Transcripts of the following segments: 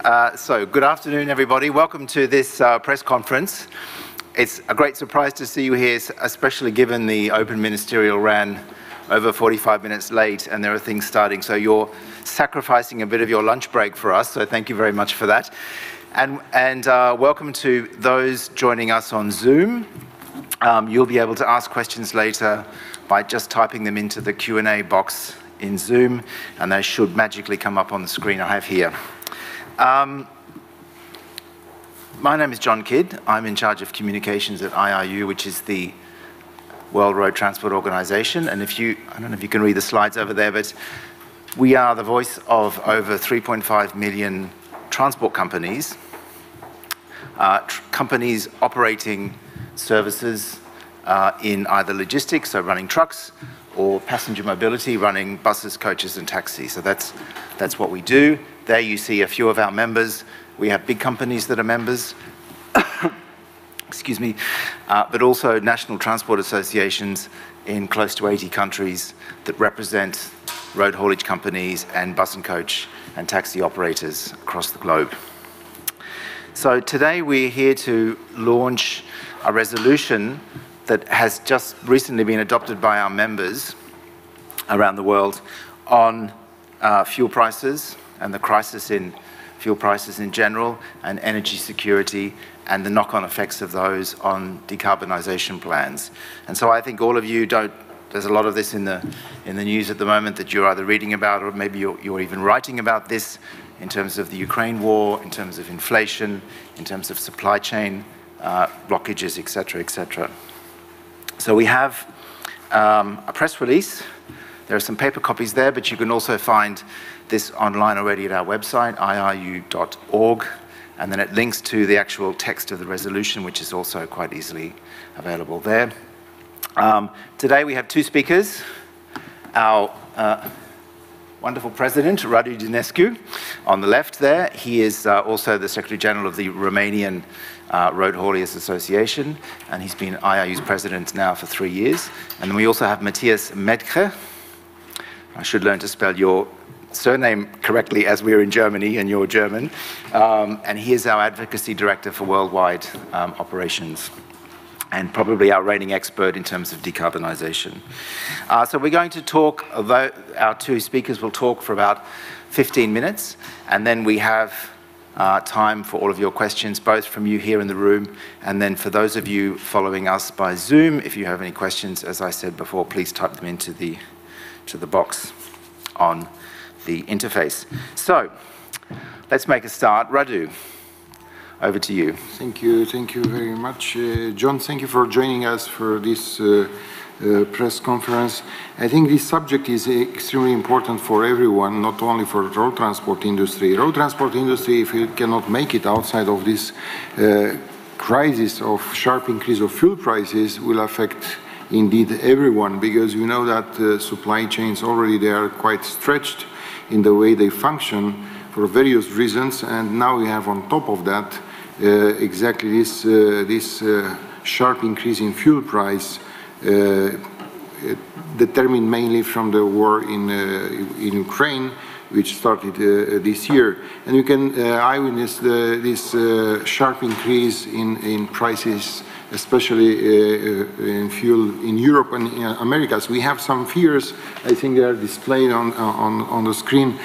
So good afternoon, everybody. Welcome to this press conference. It's a great surprise to see you here, especially given the open ministerial ran over 45 minutes late and there are things starting. So you're sacrificing a bit of your lunch break for us, so thank you very much for that. And welcome to those joining us on Zoom. You'll be able to ask questions later by just typing them into the Q&A box in Zoom, and they should magically come up on the screen I have here. My name is John Kidd. I'm in charge of communications at IRU, which is the World Road Transport Organization. And I don't know if you can read the slides over there, but we are the voice of over 3.5 million transport companies, companies operating services in either logistics, so running trucks, or passenger mobility, running buses, coaches, and taxis. So that's what we do. There you see a few of our members. We have big companies that are members, excuse me, but also national transport associations in close to 80 countries that represent road haulage companies and bus and coach and taxi operators across the globe. So today we're here to launch a resolution that has just recently been adopted by our members around the world on fuel prices and the crisis in fuel prices in general, and energy security, and the knock-on effects of those on decarbonisation plans. And so I think all of you there's a lot of this in the news at the moment that you're either reading about, or maybe you're even writing about this in terms of the Ukraine war, in terms of inflation, in terms of supply chain blockages, etc., etc. So we have a press release. There are some paper copies there, but you can also find this online already at our website, irU.org, and then it links to the actual text of the resolution, which is also quite easily available there. Today we have two speakers. Our wonderful president, Radu Dinescu, on the left there. He is also the Secretary General of the Romanian Road Hauliers Association, and he's been IRU's president now for 3 years. And then we also have Matthias Medke. I should learn to spell your surname correctly as we're in Germany and you're German. And he is our advocacy director for worldwide operations, and probably our reigning expert in terms of decarbonisation. So we're going to talk, although our two speakers will talk for about 15 minutes, and then we have time for all of your questions, both from you here in the room, and then for those of you following us by Zoom, if you have any questions, as I said before, please type them into the box on the interface. So let's make a start. Radu, over to you. Thank you very much. John, thank you for joining us for this press conference. I think this subject is extremely important for everyone, not only for the road transport industry. Road transport industry, if it cannot make it outside of this crisis of sharp increase of fuel prices, will affect indeed everyone, because we know that supply chains already, they are quite stretched in the way they function for various reasons, and now we have on top of that exactly this sharp increase in fuel price, determined mainly from the war in Ukraine, which started this year. And you can eyewitness this sharp increase in prices, especially in fuel in Europe and in Americas. We have some figures, I think they are displayed on the screen,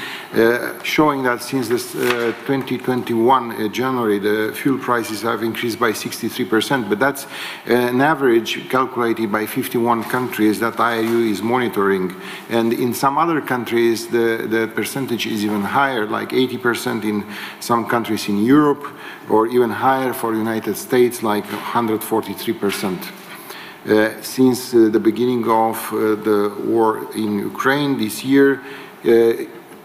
showing that since this 2021 January, the fuel prices have increased by 63%, but that's an average calculated by 51 countries that IRU is monitoring. And in some other countries, the percentage is even higher, like 80% in some countries in Europe, or even higher for the United States, like 143%. Since the beginning of the war in Ukraine this year,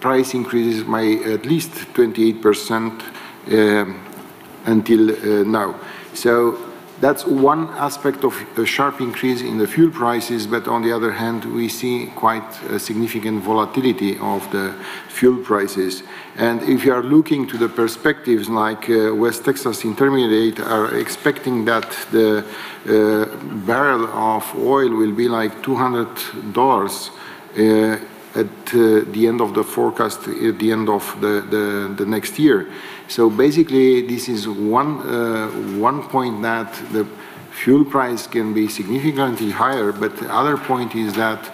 price increases by at least 28% until now. So that's one aspect of a sharp increase in the fuel prices, but on the other hand, we see quite a significant volatility of the fuel prices. And if you are looking to the perspectives, like West Texas Intermediate are expecting that the barrel of oil will be like $200 at the end of the forecast, at the end of the next year. So basically, this is one point that the fuel price can be significantly higher, but the other point is that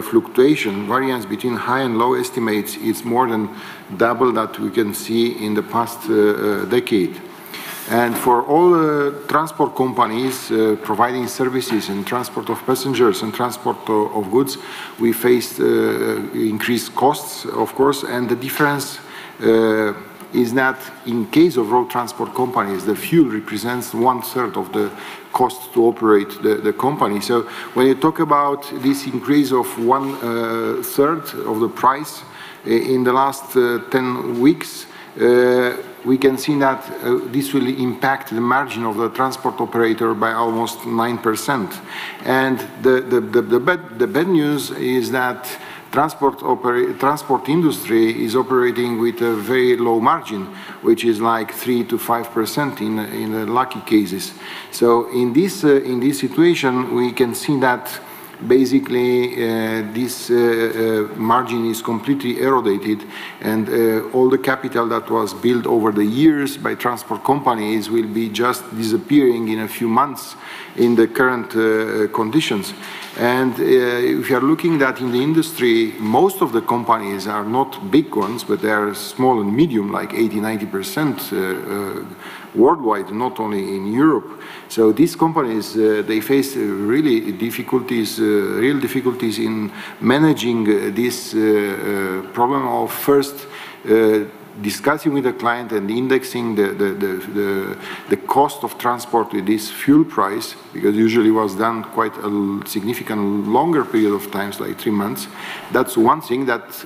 fluctuation, variance between high and low estimates is more than double that we can see in the past decade. And for all transport companies providing services and transport of passengers and transport of goods, we faced increased costs, of course, and the difference is that in case of road transport companies, the fuel represents 1/3 of the cost to operate the company. So when you talk about this increase of 1/3 of the price in the last 10 weeks, we can see that this will impact the margin of the transport operator by almost 9%. And the bad news is that transport industry is operating with a very low margin, which is like 3 to 5% in the lucky cases. So in this situation, we can see that basically this margin is completely eroded, and all the capital that was built over the years by transport companies will be just disappearing in a few months in the current conditions. And if you are looking at in the industry, most of the companies are not big ones, but they are small and medium, like 80–90% worldwide, not only in Europe. So these companies, they face really difficulties, real difficulties in managing this problem of first discussing with the client and indexing the cost of transport with this fuel price, because usually was done quite a significant longer period of times, like 3 months. That's one thing that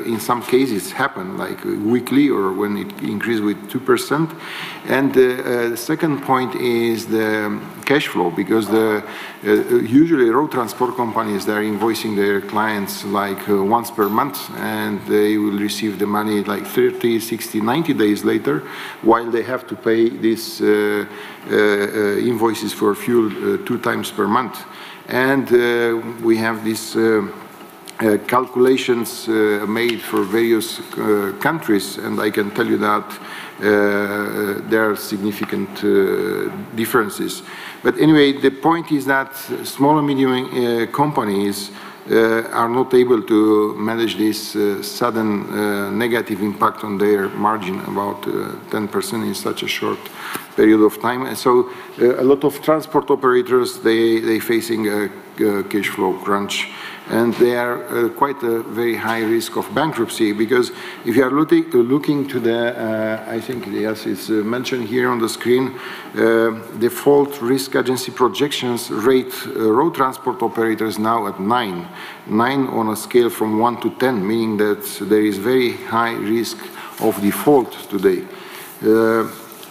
in some cases happen, like weekly or when it increased with 2%. And the second point is the cash flow, because usually road transport companies, they're invoicing their clients like once per month, and they will receive the money like 30, 60, 90 days later, while they have to pay these invoices for fuel 2 times per month. And we have these calculations made for various countries, and I can tell you that there are significant differences. But anyway, the point is that small and medium companies are not able to manage this sudden negative impact on their margin, about 10% in such a short period of time. And so a lot of transport operators, they facing a cash flow crunch, and they are quite a very high risk of bankruptcy, because if you are looking to the, I think yes, it's mentioned here on the screen, default risk agency projections rate road transport operators now at 9 on a scale from 1 to 10, meaning that there is very high risk of default today.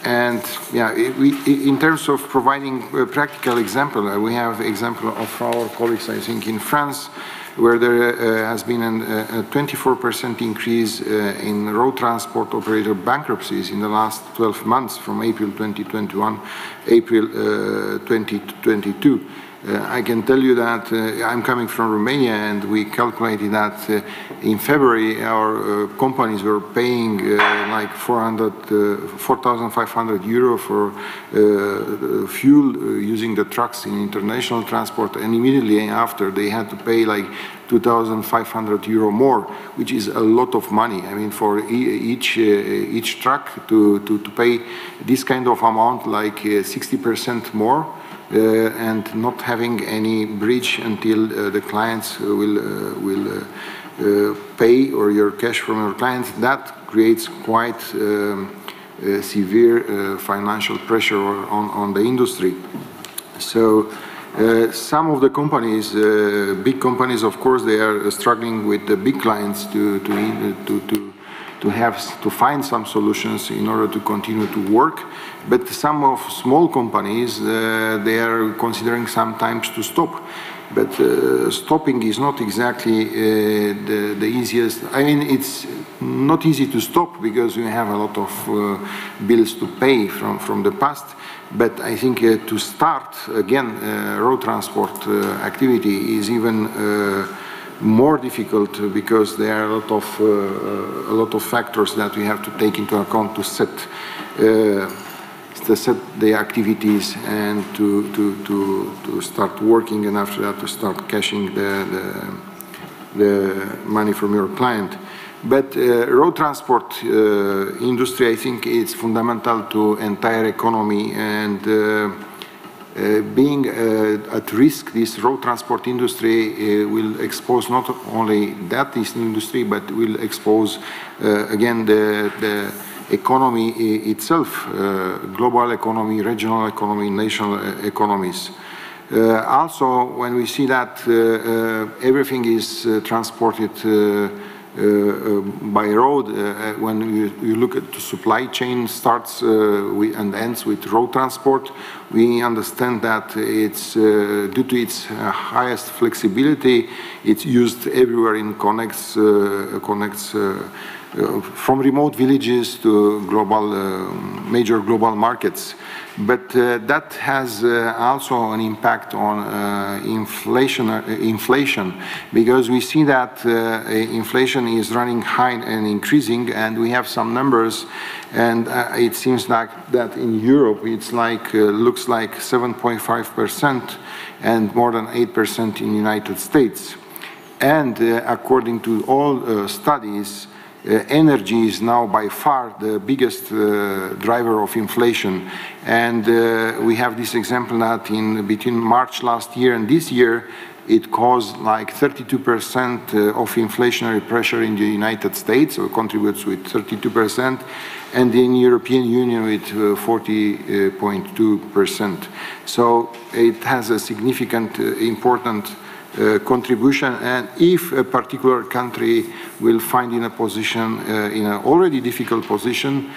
And yeah, in terms of providing a practical example, we have example of our colleagues, I think, in France, where there has been a 24% increase in road transport operator bankruptcies in the last 12 months, from April 2021, April 2022. I can tell you that I'm coming from Romania, and we calculated that in February our companies were paying like 4,500 euro for fuel using the trucks in international transport, and immediately after they had to pay like 2,500 euro more, which is a lot of money. I mean, for each truck to pay this kind of amount, like 60% more. And not having any bridge until the clients will pay, or your cash from your clients, that creates quite severe financial pressure on the industry. So some of the companies, big companies, of course, they are struggling with the big clients to find some solutions in order to continue to work. But some of small companies, they are considering sometimes to stop. But stopping is not exactly the easiest. I mean, it's not easy to stop because we have a lot of bills to pay from the past. But I think to start again road transport activity is even more difficult because there are a lot of factors that we have to take into account to set the activities and to start working, and after that to start cashing the money from your client. But road transport industry, I think, is fundamental to entire economy, and being at risk, this road transport industry will expose not only that industry, but will expose again the economy itself, global economy, regional economy, national economies. Also, when we see that everything is transported by road, when you look at the supply chain starts and ends with road transport, we understand that it's due to its highest flexibility, it's used everywhere in connects from remote villages to global, major global markets. But that has also an impact on inflation, because we see that inflation is running high and increasing, and we have some numbers, and it seems like that in Europe it's like looks like 7.5% and more than 8% in the United States. And according to all studies, energy is now by far the biggest driver of inflation. And we have this example that between March last year and this year, it caused like 32% of inflationary pressure in the United States, or contributes with 32%, and in European Union with 40.2%. So it has a significant, important contribution, and if a particular country will find in a position, in an already difficult position,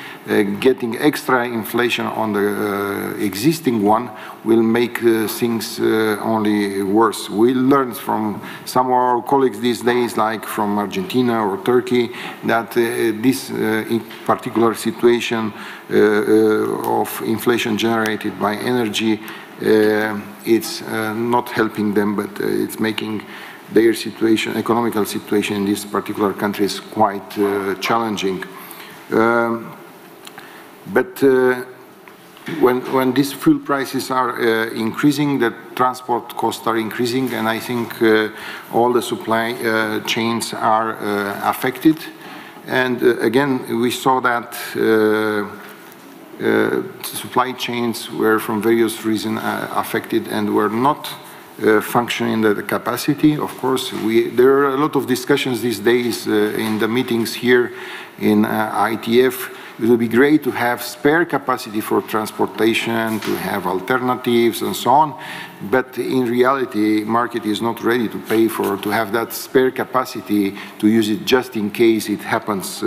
getting extra inflation on the existing one will make things only worse. We learned from some of our colleagues these days, like from Argentina or Turkey, that this particular situation of inflation generated by energy, it's not helping them, but it's making their situation, economical situation in these particular countries quite challenging. But when these fuel prices are increasing, the transport costs are increasing, and I think all the supply chains are affected. And again, we saw that supply chains were from various reasons affected and were not functioning at the capacity. Of course, there are a lot of discussions these days in the meetings here in ITF. It would be great to have spare capacity for transportation, to have alternatives and so on, but in reality, market is not ready to pay to have that spare capacity to use it just in case it happens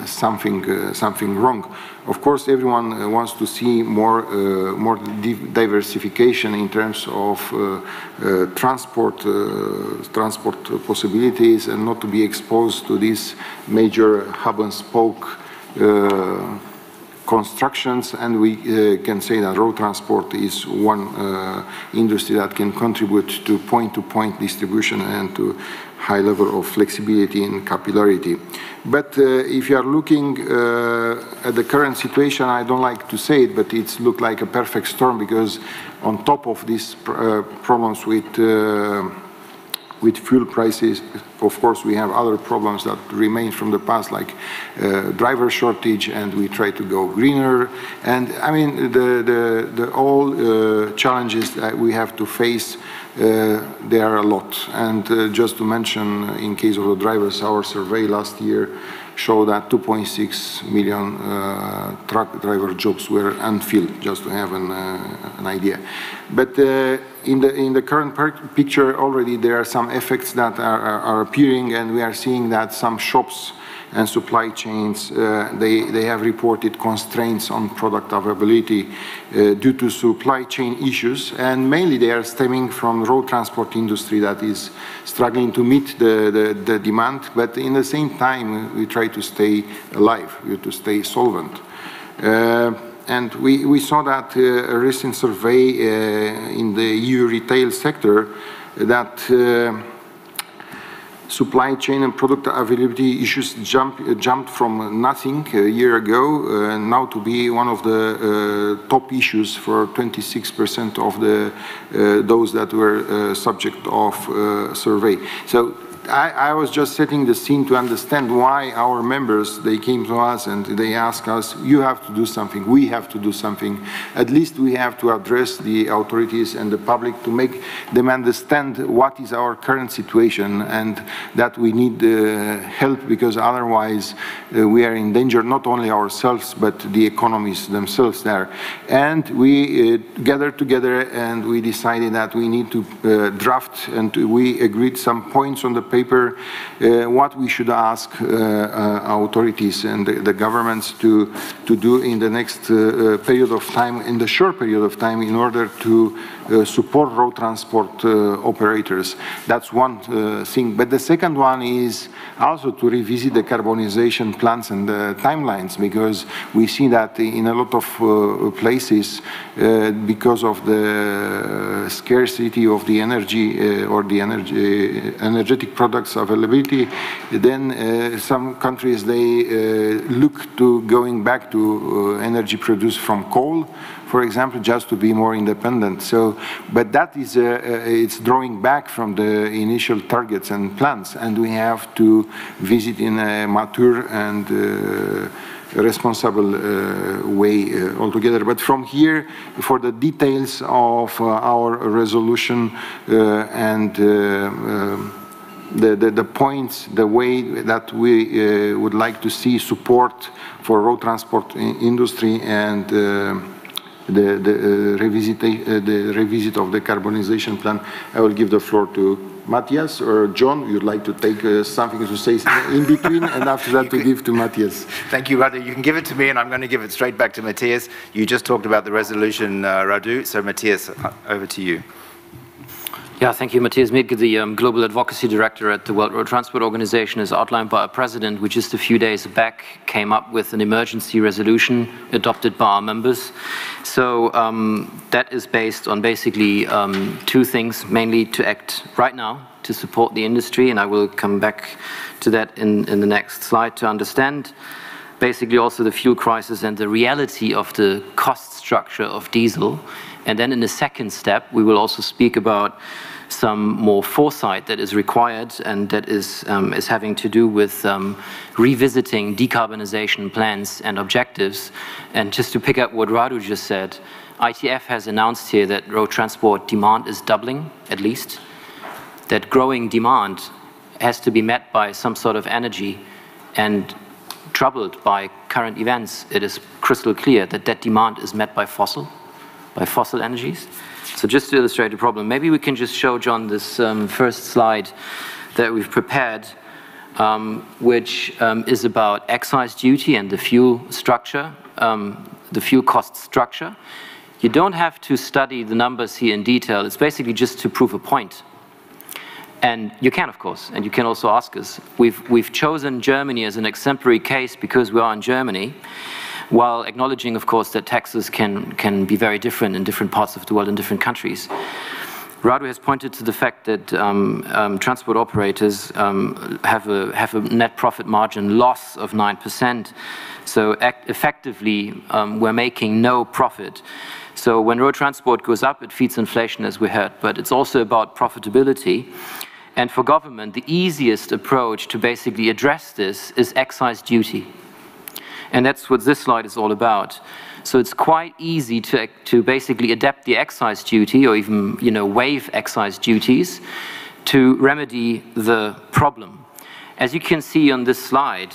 something wrong. Of course, everyone wants to see more diversification in terms of transport possibilities, and not to be exposed to these major hub and spoke constructions, and we can say that road transport is one industry that can contribute to point-to-point distribution and to high level of flexibility and capillarity. But if you are looking at the current situation, I don't like to say it, but it's looked like a perfect storm, because on top of these problems with fuel prices, of course, we have other problems that remain from the past, like driver shortage, and we try to go greener. And I mean, the all challenges that we have to face, there are a lot. And just to mention, in case of the drivers, our survey last year showed that 2.6 million truck driver jobs were unfilled, just to have an idea. But in the current picture already, there are some effects that are appearing, and we are seeing that some shops and supply chains, they have reported constraints on product availability due to supply chain issues, and mainly they are stemming from road transport industry that is struggling to meet the demand, but in the same time we try to stay alive, to stay solvent. And we saw that a recent survey in the EU retail sector that supply chain and product availability issues jumped from nothing a year ago now to be one of the top issues for 26% of those that were subject of survey. So I was just setting the scene to understand why our members, they came to us and they asked us, you have to do something, we have to do something. At least we have to address the authorities and the public to make them understand what is our current situation and that we need help, because otherwise we are in danger, not only ourselves, but the economies themselves there. And we gathered together and we decided that we need to draft, and we agreed some points on the paper, what we should ask authorities and the governments to do in the next period of time, in the short period of time, in order to support road transport operators. That's one thing. But the second one is also to revisit the decarbonization plans and the timelines, because we see that in a lot of places, because of the scarcity of the energy or the energetic products availability, then some countries, they look to going back to energy produced from coal, for example, just to be more independent. So, but that is, it's drawing back from the initial targets and plans, and we have to visit in a mature and responsible way altogether. But from here, for the details of our resolution and the points, the way that we would like to see support for road transport industry and the revisit of the decarbonization plan, I will give the floor to Matthias or John. You'd like to take something to say in between, and after that to give to Matthias. Thank you, Radu. You can give it to me, and I'm going to give it straight back to Matthias. You just talked about the resolution, Radu, so Matthias, over to you. Yeah, thank you. Matthias Mietke, the Global Advocacy Director at the World Road Transport Organization, as outlined by our President, we just a few days back came up with an emergency resolution adopted by our members. So that is based on basically two things, mainly to act right now to support the industry, and I will come back to that in the next slide, to understand basically also the fuel crisis and the reality of the cost structure of diesel. And then in the second step, we will also speak about some more foresight that is required, and that is having to do with revisiting decarbonization plans and objectives. And just to pick up what Radu just said, ITF has announced here that road transport demand is doubling, at least, that growing demand has to be met by some sort of energy, and troubled by current events, it is crystal clear that that demand is met by fossil energies. So just to illustrate the problem, maybe we can just show John this first slide that we've prepared, which is about excise duty and the fuel structure, the fuel cost structure. You don't have to study the numbers here in detail. It's basically just to prove a point. And you can, of course, and you can also ask us. We've chosen Germany as an exemplary case because we are in Germany, while acknowledging, of course, that taxes can be very different in different parts of the world, in different countries. Radu has pointed to the fact that transport operators have a net profit margin loss of 9%. So effectively, we're making no profit. So when road transport goes up, it feeds inflation, as we heard, but it's also about profitability. And for government, the easiest approach to basically address this is excise duty. And that's what this slide is all about. So it's quite easy to basically adapt the excise duty, or even waive excise duties, to remedy the problem. As you can see on this slide,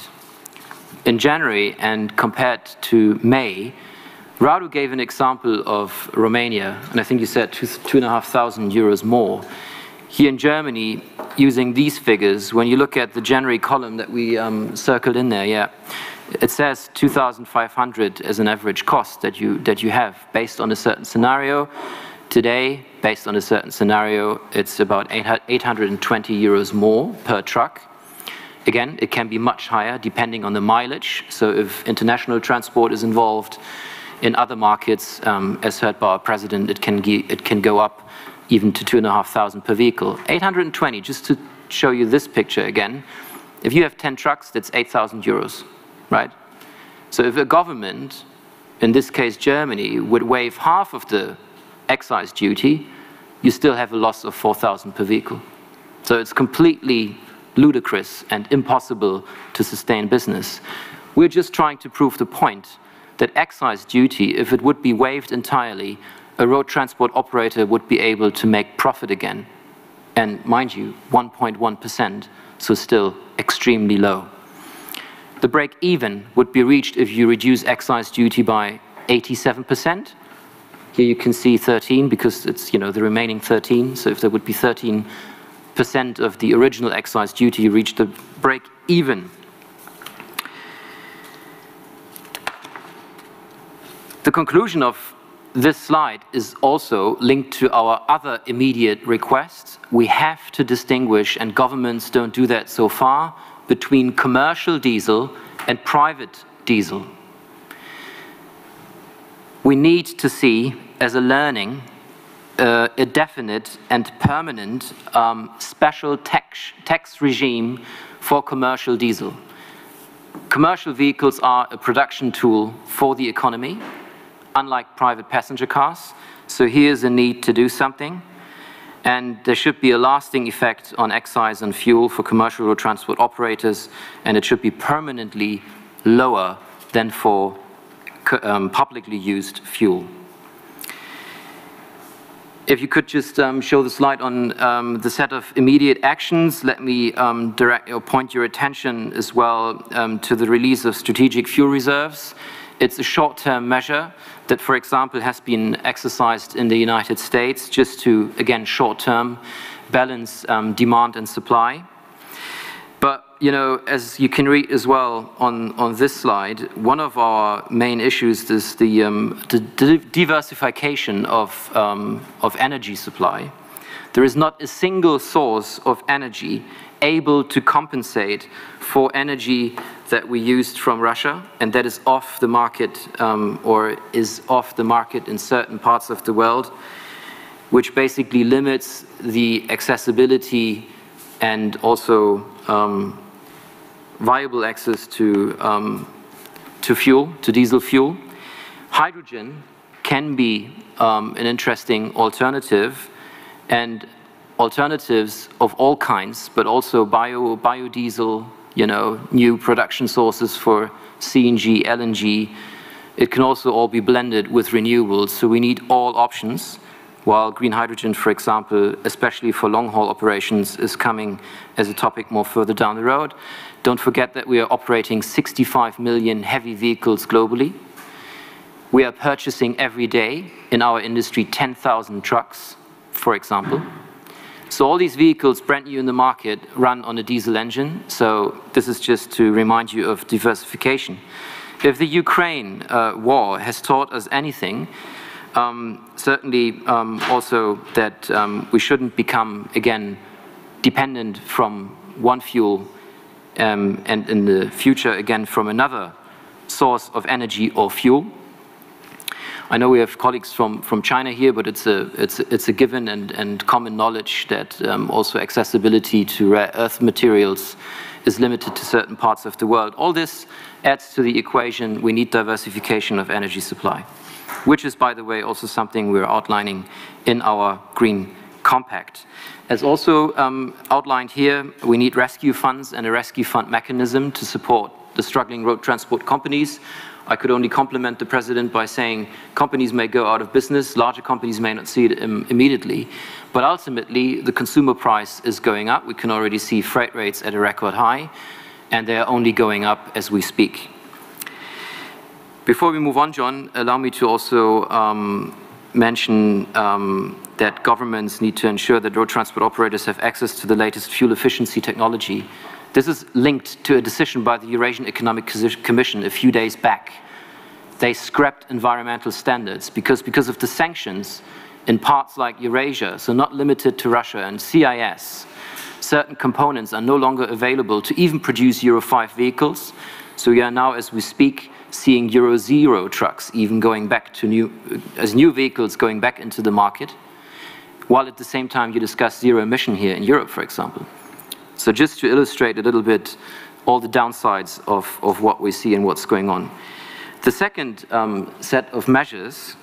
in January and compared to May, Radu gave an example of Romania, and I think you said 2,500 euros more. Here in Germany, using these figures, when you look at the January column that we circled in there, yeah, it says 2,500 as an average cost that you have based on a certain scenario. Today, based on a certain scenario, it's about 820 euros more per truck. Again, it can be much higher depending on the mileage. So if international transport is involved, in other markets, as heard by our President, it can go up even to 2,500 per vehicle. 820, just to show you this picture again. If you have 10 trucks, that's 8,000 euros, right? So if a government, in this case Germany, would waive half of the excise duty, you still have a loss of 4,000 per vehicle. So it's completely ludicrous and impossible to sustain business. We're just trying to prove the point that excise duty, if it would be waived entirely, a road transport operator would be able to make profit again. And mind you, 1.1%, so still extremely low. The break-even would be reached if you reduce excise duty by 87%. Here you can see 13 because it's, the remaining 13. So if there would be 13% of the original excise duty, you reach the break-even. The conclusion of this slide is also linked to our other immediate requests. We have to distinguish, and governments don't do that so far, between commercial diesel and private diesel. We need to see, as a learning, a definite and permanent special tax regime for commercial diesel. Commercial vehicles are a production tool for the economy, unlike private passenger cars. So here's a need to do something. And there should be a lasting effect on excise and fuel for commercial road transport operators, and it should be permanently lower than for publicly used fuel. If you could just show the slide on the set of immediate actions, let me point your attention as well to the release of strategic fuel reserves. It's a short-term measure that, for example, has been exercised in the United States just to, again, short-term balance demand and supply. But, as you can read as well on this slide, one of our main issues is the diversification of energy supply. There is not a single source of energy able to compensate for energy that we used from Russia, and that is off the market or is off the market in certain parts of the world, which basically limits the accessibility and also viable access to fuel, to diesel fuel. Hydrogen can be an interesting alternative, and alternatives of all kinds, but also biodiesel, new production sources for CNG, LNG. It can also all be blended with renewables, so we need all options, while green hydrogen, for example, especially for long-haul operations, is coming as a topic more further down the road. Don't forget that we are operating 65 million heavy vehicles globally. We are purchasing every day in our industry 10,000 trucks, for example. So all these vehicles brand new in the market run on a diesel engine. So this is just to remind you of diversification. If the Ukraine war has taught us anything, certainly also that we shouldn't become, again, dependent from one fuel and in the future, again, from another source of energy or fuel. I know we have colleagues from China here, but it's a given and common knowledge that also accessibility to rare earth materials is limited to certain parts of the world. All this adds to the equation. We need diversification of energy supply, which is, by the way, also something we're outlining in our Green Compact. As also outlined here, we need rescue funds and a rescue fund mechanism to support the struggling road transport companies. I could only compliment the President by saying companies may go out of business, larger companies may not see it immediately, but ultimately the consumer price is going up. We can already see freight rates at a record high, and they are only going up as we speak. Before we move on, John, allow me to also mention that governments need to ensure that road transport operators have access to the latest fuel efficiency technology. This is linked to a decision by the Eurasian Economic Commission a few days back. They scrapped environmental standards because of the sanctions in parts like Eurasia, so not limited to Russia and CIS. Certain components are no longer available to even produce Euro 5 vehicles. So we are now, as we speak, seeing Euro 0 trucks even going back to new vehicles going back into the market. while at the same time you discuss zero emission here in Europe, for example. So just to illustrate a little bit all the downsides of what we see and what's going on. The second set of measures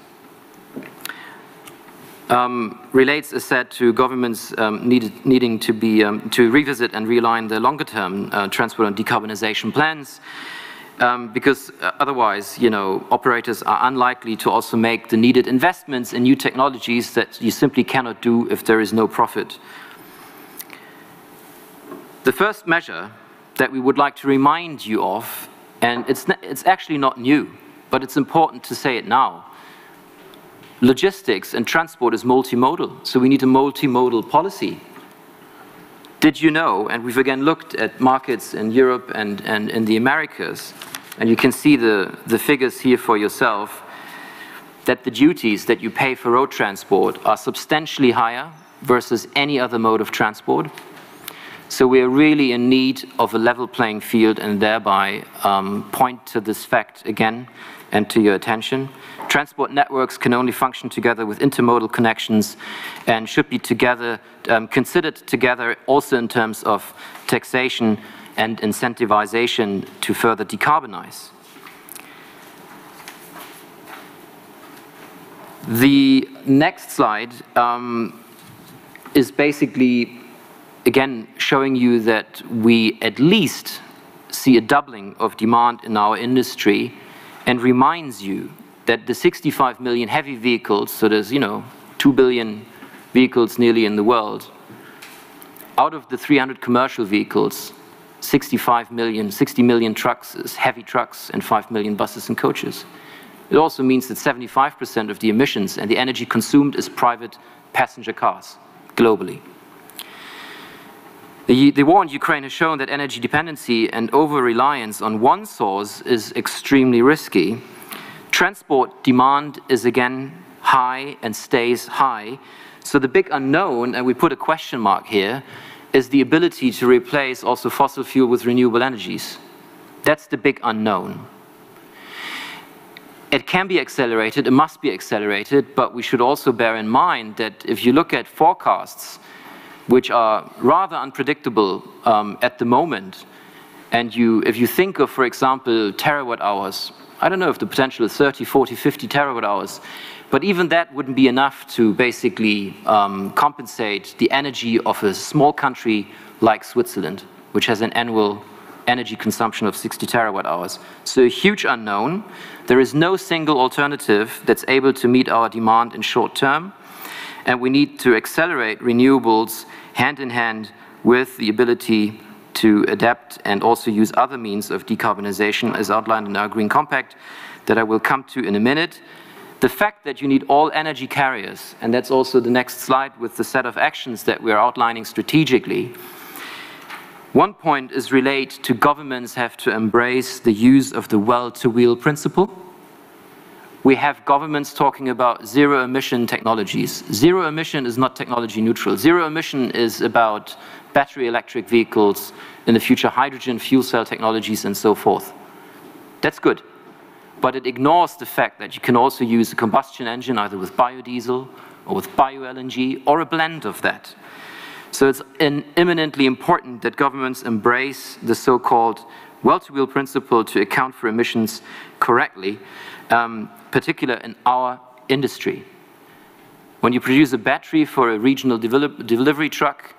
relates, as said, to governments needing to revisit and realign their longer-term transport and decarbonization plans, because otherwise, operators are unlikely to also make the needed investments in new technologies that you simply cannot do if there is no profit. The first measure that we would like to remind you of, and it's actually not new, but it's important to say it now. Logistics and transport is multimodal, so we need a multimodal policy. Did you know, and we've again looked at markets in Europe and in the Americas, and you can see the figures here for yourself, that the duties that you pay for road transport are substantially higher versus any other mode of transport. So we are really in need of a level playing field, and thereby point to this fact again and to your attention. Transport networks can only function together with intermodal connections and should be together, considered together also in terms of taxation and incentivization to further decarbonize. The next slide is basically again showing you that we at least see a doubling of demand in our industry, and reminds you that the 65 million heavy vehicles, so there's 2 billion vehicles nearly in the world, out of the 300 commercial vehicles, 60 million trucks is heavy trucks and 5 million buses and coaches. It also means that 75% of the emissions and the energy consumed is private passenger cars globally. The war in Ukraine has shown that energy dependency and over-reliance on one source is extremely risky. Transport demand is again high and stays high. So the big unknown, and we put a question mark here, is the ability to replace also fossil fuel with renewable energies. That's the big unknown. It can be accelerated, it must be accelerated, but we should also bear in mind that if you look at forecasts, which are rather unpredictable at the moment, and if you think of, for example, terawatt hours, I don't know if the potential is 30, 40, 50 terawatt hours, but even that wouldn't be enough to basically compensate the energy of a small country like Switzerland, which has an annual energy consumption of 60 terawatt hours. So a huge unknown. There is no single alternative that's able to meet our demand in short term, and we need to accelerate renewables hand in hand with the ability to adapt and also use other means of decarbonization as outlined in our Green Compact that I will come to in a minute. The fact that you need all energy carriers, and that's also the next slide with the set of actions that we're outlining strategically. One point is related to governments have to embrace the use of the well-to-wheel principle. We have governments talking about zero-emission technologies. Zero emission is not technology neutral. Zero emission is about battery electric vehicles, in the future hydrogen fuel cell technologies and so forth. That's good. But it ignores the fact that you can also use a combustion engine either with biodiesel or with bio-LNG or a blend of that. So it's eminently important that governments embrace the so-called well-to-wheel principle to account for emissions correctly, particularly in our industry. When you produce a battery for a regional delivery truck,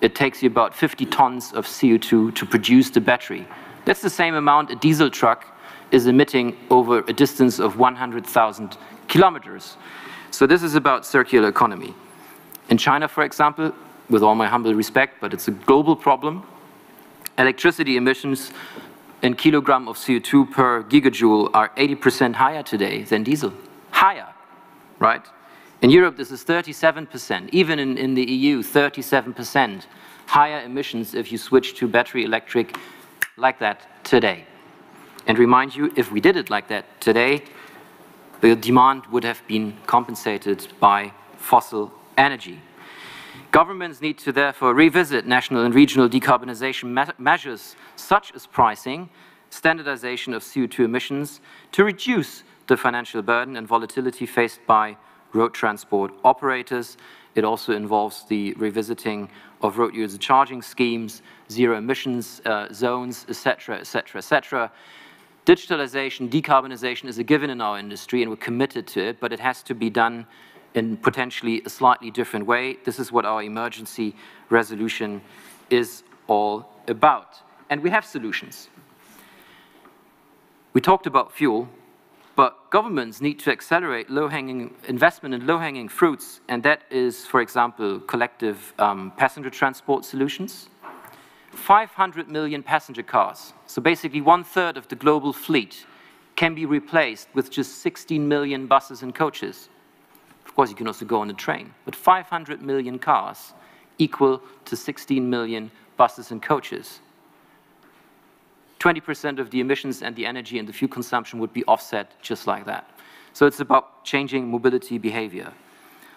it takes you about 50 tons of CO2 to produce the battery. That's the same amount a diesel truck is emitting over a distance of 100,000 kilometers. So this is about circular economy. In China, for example, with all my humble respect, but it's a global problem, electricity emissions in kilogram of CO2 per gigajoule are 80% higher today than diesel. Higher, right? In Europe, this is 37%. Even in the EU, 37% higher emissions if you switch to battery electric like that today. And remind you, if we did it like that today, the demand would have been compensated by fossil energy. Governments need to therefore revisit national and regional decarbonization measures such as pricing, standardization of CO2 emissions to reduce the financial burden and volatility faced by road transport operators. It also involves the revisiting of road user charging schemes, zero emissions zones, etc., etc., etc. Digitalization, decarbonisation is a given in our industry, and we're committed to it, but it has to be done in potentially a slightly different way. This is what our emergency resolution is all about. And we have solutions. We talked about fuel, but governments need to accelerate low-hanging investment in low-hanging fruits, and that is, for example, collective passenger transport solutions. 500 million passenger cars, so basically 1/3 of the global fleet, can be replaced with just 16 million buses and coaches. Of course, you can also go on a train, but 500 million cars equal to 16 million buses and coaches. 20% of the emissions and the energy and the fuel consumption would be offset just like that. So it's about changing mobility behavior.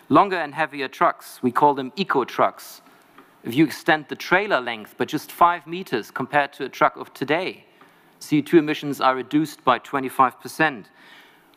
Longer and heavier trucks, we call them eco-trucks. If you extend the trailer length by just 5 meters compared to a truck of today, CO2 emissions are reduced by 25%.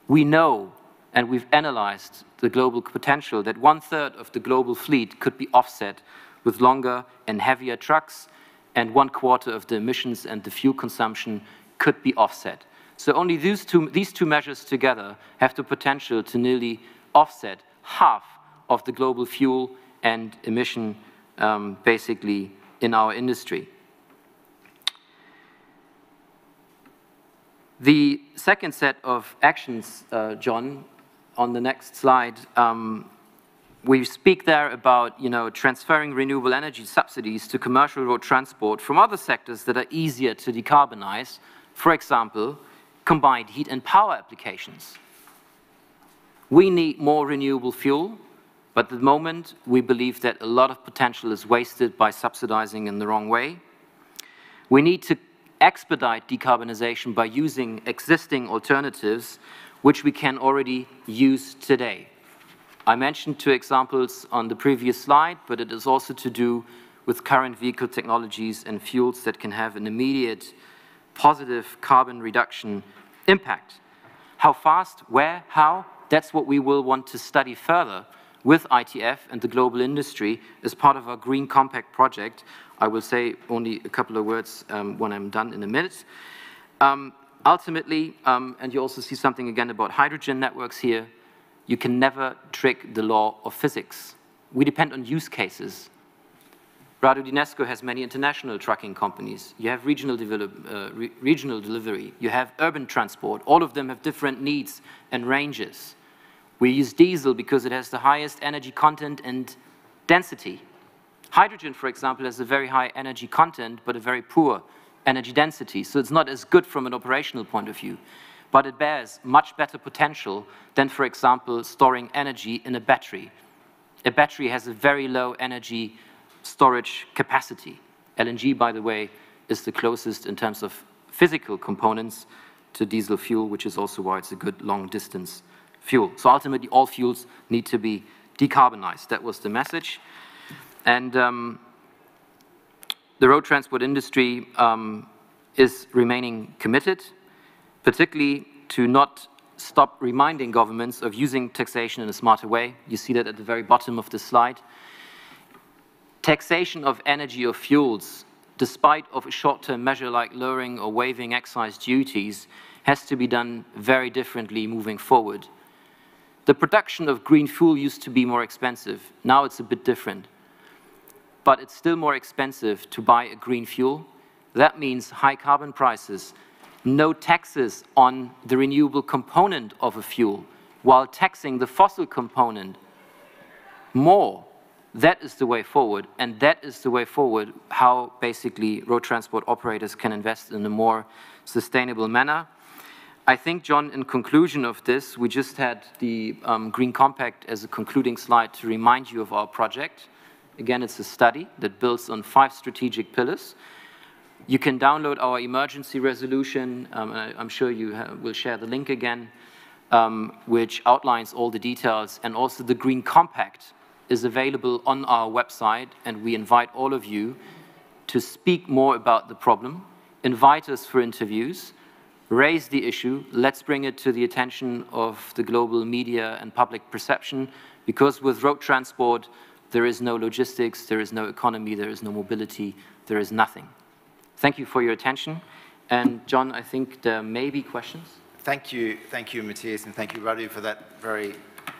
We know, and we've analyzed the global potential, that 1/3 of the global fleet could be offset with longer and heavier trucks, and 1/4 of the emissions and the fuel consumption could be offset. So only these two measures together have the potential to nearly offset half of the global fuel and emission basically in our industry. The second set of actions, John, on the next slide, we speak there about, transferring renewable energy subsidies to commercial road transport from other sectors that are easier to decarbonize, for example, combined heat and power applications. We need more renewable fuel, but at the moment, we believe that a lot of potential is wasted by subsidizing in the wrong way. We need to expedite decarbonization by using existing alternatives, which we can already use today. I mentioned 2 examples on the previous slide, but it is also to do with current vehicle technologies and fuels that can have an immediate positive carbon reduction impact. How fast, where, how? That's what we will want to study further with ITF and the global industry as part of our Green Compact project. I will say only a couple of words when I'm done in a minute. Ultimately, and you also see something again about hydrogen networks here, you can never trick the law of physics. We depend on use cases. Radu, Dinescu has many international trucking companies. You have regional delivery. You have urban transport. All of them have different needs and ranges. We use diesel because it has the highest energy content and density. Hydrogen, for example, has a very high energy content, but a very poor energy density. So it's not as good from an operational point of view. But it bears much better potential than, for example, storing energy in a battery. A battery has a very low energy storage capacity. LNG, by the way, is the closest in terms of physical components to diesel fuel, which is also why it's a good long-distance fuel. So ultimately, all fuels need to be decarbonized. That was the message. And the road transport industry is remaining committed, particularly to not stop reminding governments of using taxation in a smarter way. You see that at the very bottom of the slide. Taxation of energy or fuels, despite of a short-term measure like lowering or waiving excise duties, has to be done very differently moving forward. The production of green fuel used to be more expensive. Now it's a bit different. But it's still more expensive to buy a green fuel. That means high carbon prices, no taxes on the renewable component of a fuel, while taxing the fossil component more. That is the way forward, and that is the way forward how basically road transport operators can invest in a more sustainable manner. I think, John, in conclusion of this, we just had the Green Compact as a concluding slide to remind you of our project. Again, it's a study that builds on 5 strategic pillars. You can download our emergency resolution. I'm sure you will share the link again, which outlines all the details. And also the Green Compact is available on our website, and we invite all of you to speak more about the problem, invite us for interviews, raise the issue, let's bring it to the attention of the global media and public perception, because with road transport, there is no logistics, there is no economy, there is no mobility, there is nothing. Thank you for your attention. And John, I think there may be questions. Thank you, Matthias, and thank you, Radu, for that very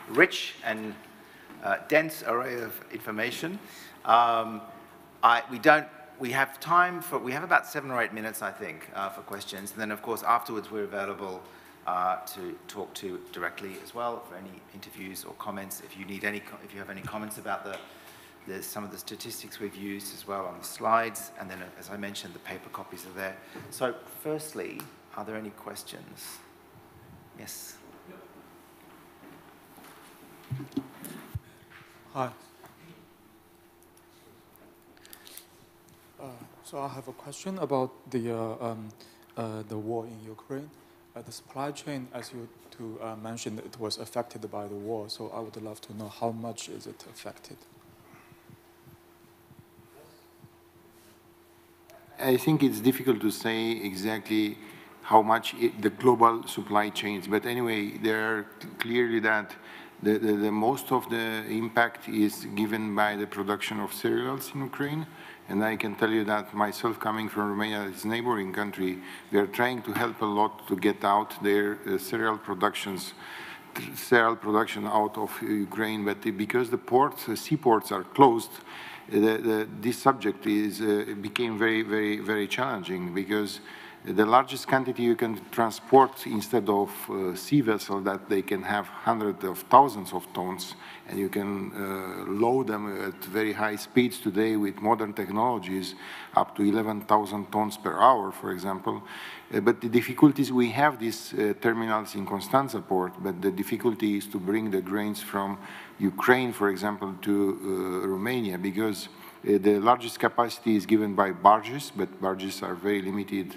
rich and dense array of information. We have time for, we have about 7 or 8 minutes, I think, for questions. And then, of course, afterwards, we're available to talk to directly as well for any interviews or comments. If you need any, if you have any comments about some of the statistics we've used as well on the slides, and then, as I mentioned, the paper copies are there. So, firstly, are there any questions? Yes. Hi. So I have a question about the war in Ukraine. The supply chain, as you mentioned, it was affected by the war. So I would love to know how much is it affected. I think it's difficult to say exactly how much the global supply chains, but anyway, there are clearly that the most of the impact is given by the production of cereals in Ukraine. And I can tell you that myself, coming from Romania, its neighboring country, we are trying to help a lot to get out their cereal production out of Ukraine. But because the ports, the seaports are closed, this subject became very, very, very challenging, because the largest quantity you can transport instead of sea vessel, that they can have hundreds of thousands of tons, and you can load them at very high speeds today with modern technologies, up to 11,000 tons per hour, for example. But the difficulties, we have these terminals in Constanța port, but the difficulty is to bring the grains from Ukraine, for example, to Romania, because the largest capacity is given by barges, but barges are very limited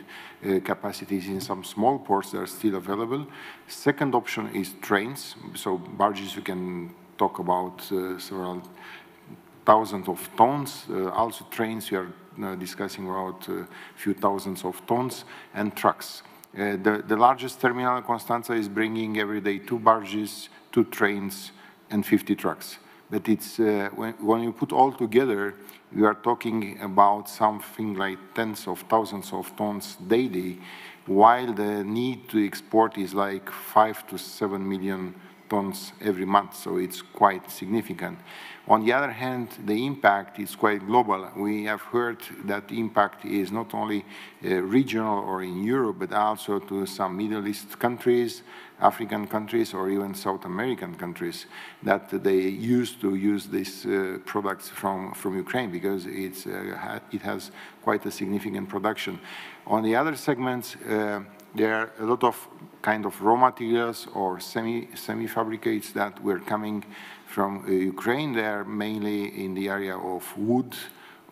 capacities in some small ports that are still available. Second option is trains. So barges, you can talk about several thousands of tons. Also trains, we are discussing about a few thousands of tons, and trucks. The largest terminal in Constanța is bringing every day 2 barges, 2 trains, and 50 trucks. But it's, when you put all together, we are talking about something like tens of thousands of tons daily, while the need to export is like 5 to 7 million tons every month, so it's quite significant. On the other hand, the impact is quite global. We have heard that the impact is not only regional or in Europe, but also to some Middle East countries, African countries, or even South American countries, that they used to use these products from Ukraine, because it has quite a significant production. On the other segments, there are a lot of kind of raw materials or semi-fabricates that were coming from Ukraine. They are mainly in the area of wood,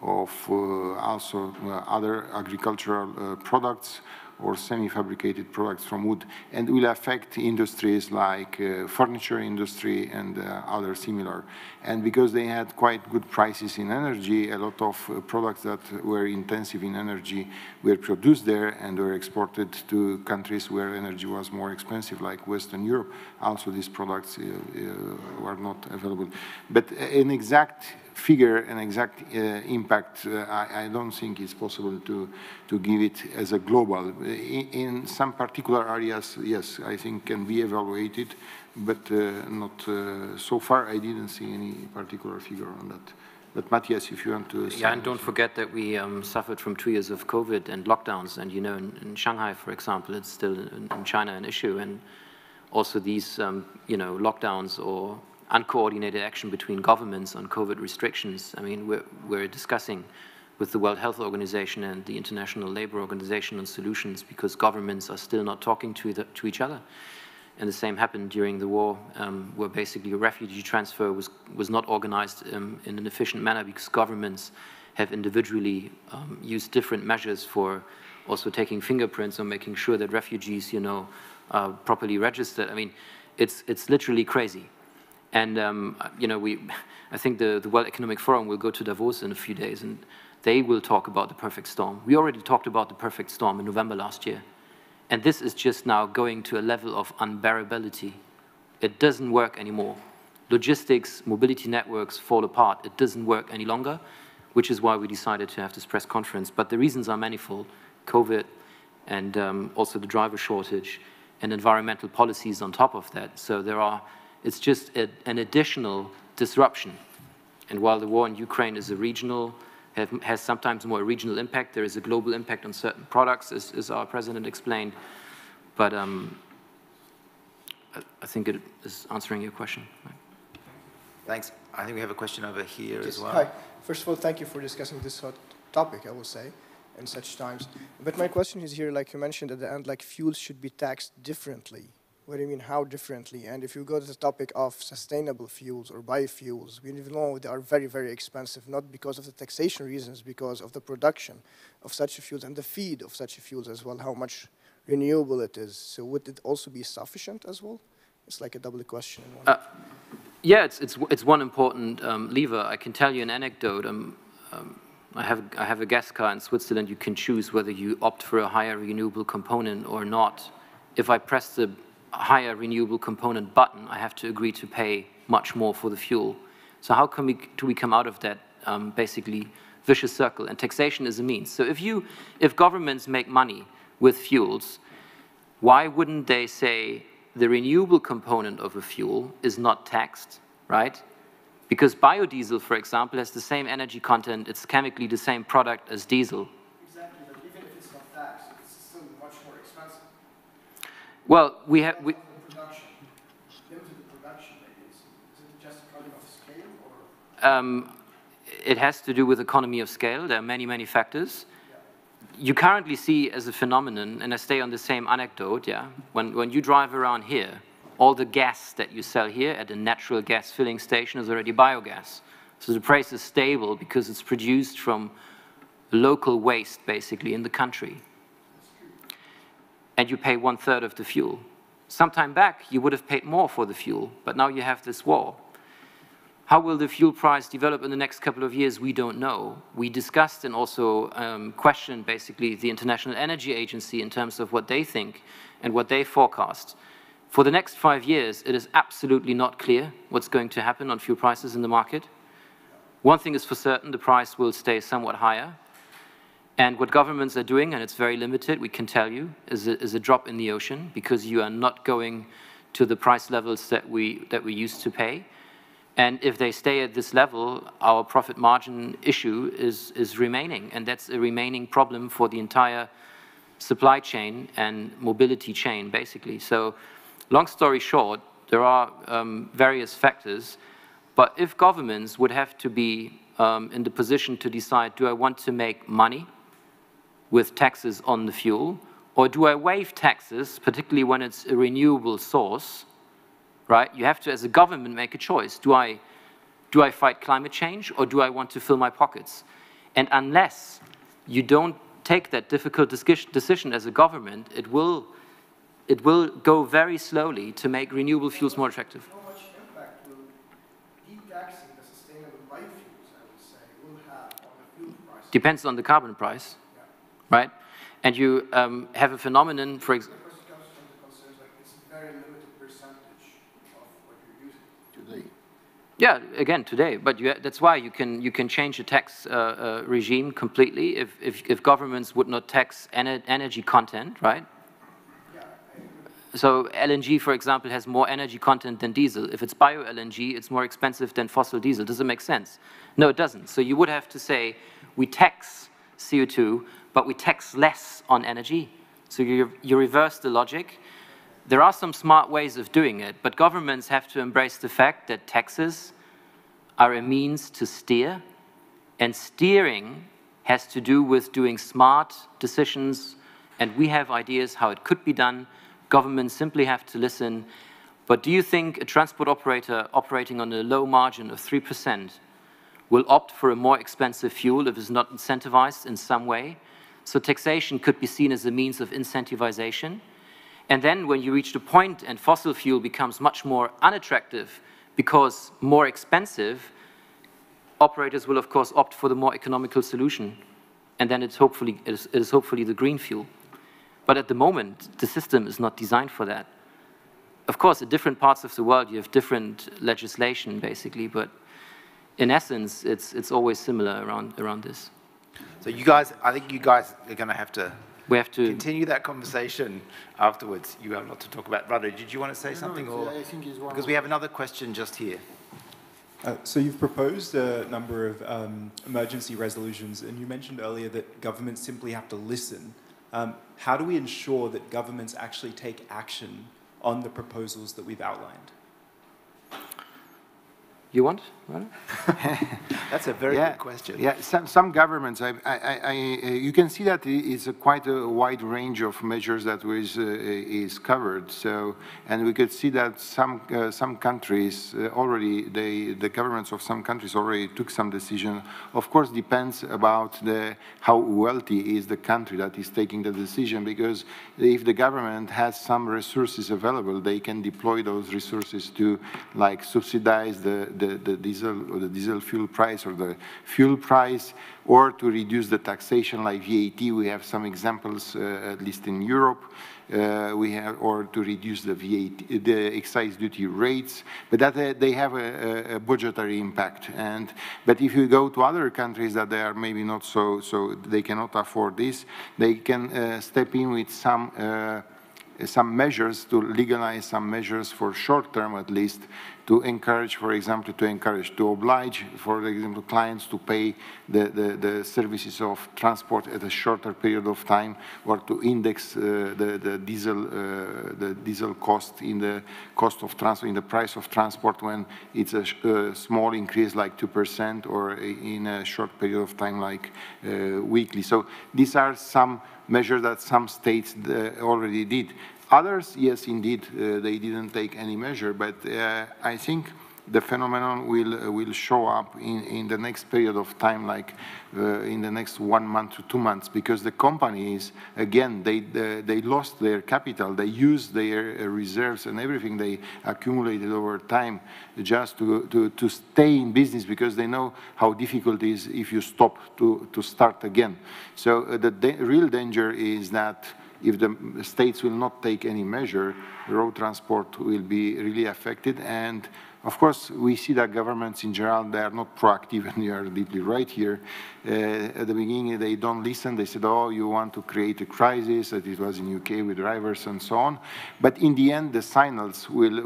of also other agricultural products, or semi-fabricated products from wood, and will affect industries like furniture industry and other similar. And because they had quite good prices in energy, a lot of products that were intensive in energy were produced there and were exported to countries where energy was more expensive, like Western Europe. Also, these products were not available. But an exact figure, an exact impact, I don't think it's possible to give it as a global. In some particular areas, yes, I think can be evaluated, but not so far. I didn't see any particular figure on that. But Matthias, if you want to... Yeah, and don't forget that we suffered from 2 years of COVID and lockdowns, and you know, in Shanghai, for example, it's still in China an issue, and also these, you know, lockdowns or uncoordinated action between governments on COVID restrictions. I mean, we're discussing with the World Health Organization and the International Labour Organization on solutions, because governments are still not talking to each other. And the same happened during the war, where basically a refugee transfer was not organized in an efficient manner, because governments have individually used different measures for also taking fingerprints or making sure that refugees, you know, are properly registered. I mean, it's literally crazy. And, you know, I think the World Economic Forum will go to Davos in a few days, and they will talk about the perfect storm. We already talked about the perfect storm in November last year. And this is just now going to a level of unbearability. It doesn't work anymore. Logistics, mobility networks fall apart. It doesn't work any longer, which is why we decided to have this press conference. But the reasons are manifold: COVID, and also the driver shortage, and environmental policies on top of that. So it's just an additional disruption. And while the war in Ukraine is a regional, has sometimes more a regional impact, there is a global impact on certain products, as our president explained. But I think it is answering your question. Thanks. I think we have a question over here as well. Hi. First of all, thank you for discussing this topic, I will say, in such times. But my question is here, like you mentioned at the end, like fuels should be taxed differently. What do you mean, how differently? And if you go to the topic of sustainable fuels or biofuels, we know they are very, very expensive, not because of the taxation reasons, because of the production of such fuels and the feed of such fuels as well, how much renewable it is. So would it also be sufficient as well? It's like a double question in one. Yeah, it's one important lever. I can tell you an anecdote. I have a gas car in Switzerland. You can choose whether you opt for a higher renewable component or not. If I press the higher renewable component button, I have to agree to pay much more for the fuel. So how do we come out of that basically vicious circle? And taxation is a means. So if governments make money with fuels, why wouldn't they say the renewable component of a fuel is not taxed, right? Because biodiesel, for example, has the same energy content, it's chemically the same product as diesel. Exactly, but even if it's not taxed, it's still much more expensive. Well, Limited production, maybe. Is it just economy of scale, or? It has to do with economy of scale. There are many, many factors. You currently see as a phenomenon, and I stay on the same anecdote, yeah, when you drive around here, all the gas that you sell here at a natural gas filling station is already biogas. So the price is stable because it's produced from local waste, basically, in the country. And you pay 1/3 of the fuel. Some time back, you would have paid more for the fuel, but now you have this war. How will the fuel price develop in the next couple of years? We don't know. We discussed and also questioned, basically, the International Energy Agency in terms of what they think and what they forecast. For the next 5 years, it is absolutely not clear what's going to happen on fuel prices in the market. One thing is for certain, the price will stay somewhat higher. And what governments are doing, and it's very limited, we can tell you, is a drop in the ocean, because you are not going to the price levels that we used to pay. And if they stay at this level, our profit margin issue is remaining, and that's a remaining problem for the entire supply chain and mobility chain, basically. So, long story short, there are various factors, but if governments would have to be in the position to decide, do I want to make money with taxes on the fuel, or do I waive taxes, particularly when it's a renewable source, right? You have to, as a government, make a choice. Do I fight climate change, or do I want to fill my pockets? And unless you don't take that difficult decision as a government, it will go very slowly to make renewable fuels more attractive. How much impact will de-taxing the sustainable biofuels, I would say, will have on the fuel price? Depends on the carbon price, right? And you have a phenomenon, for example. The question comes from the concerns like it's a very limited percentage of what you're using today. Yeah, again, today, but that's why you can change the tax regime completely if governments would not tax energy content, right? So LNG, for example, has more energy content than diesel. If it's bio-LNG, it's more expensive than fossil diesel. Does it make sense? No, it doesn't. So you would have to say, we tax CO2, but we tax less on energy. So you reverse the logic. There are some smart ways of doing it, but governments have to embrace the fact that taxes are a means to steer, and steering has to do with doing smart decisions, and we have ideas how it could be done. Governments simply have to listen. But do you think a transport operator operating on a low margin of 3% will opt for a more expensive fuel if it's not incentivized in some way? So taxation could be seen as a means of incentivization. And then when you reach the point and fossil fuel becomes much more unattractive because more expensive, operators will of course opt for the more economical solution. And then it is hopefully the green fuel. But at the moment, the system is not designed for that. Of course, in different parts of the world, you have different legislation, basically, but in essence, it's always similar around this. So you guys, I think you guys are going to have to continue that conversation afterwards. You have a lot to talk about. Radu, did you want to say something? I think it's one because we have another question just here. So you've proposed a number of emergency resolutions, and you mentioned earlier that governments simply have to listen. How do we ensure that governments actually take action on the proposals that we've outlined? You want? Right? That's a very good question. Yeah, some governments, you can see that it's quite a wide range of measures that is covered. So, and we could see that some countries already, the governments of some countries already took some decision. Of course, depends about how wealthy is the country that is taking the decision. Because if the government has some resources available, they can deploy those resources to, like, subsidize the diesel fuel price or the fuel price, or to reduce the taxation like VAT. We have some examples, at least in Europe. Or to reduce the VAT, the excise duty rates, but that they have a budgetary impact. But if you go to other countries that they are maybe not so they cannot afford this, they can step in with some measures to legalize some measures for short term at least, to encourage, for example, to oblige, for example, clients to pay the services of transport at a shorter period of time, or to index the diesel cost in the cost of transport, in the price of transport when it's a small increase like 2%, or in a short period of time like weekly. So these are some measures that some states already did. Others, yes, indeed, they didn't take any measure, but I think the phenomenon will show up in the next period of time, like in the next 1 month to 2 months, because the companies, again, they lost their capital, they used their reserves and everything they accumulated over time just to stay in business, because they know how difficult it is if you stop to start again. So the real danger is that if the states will not take any measure, road transport will be really affected. And of course, we see that governments in general, they are not proactive, and you are deeply right here. At the beginning, they don't listen. They said, oh, you want to create a crisis, that it was in UK with drivers and so on. But in the end, the signals will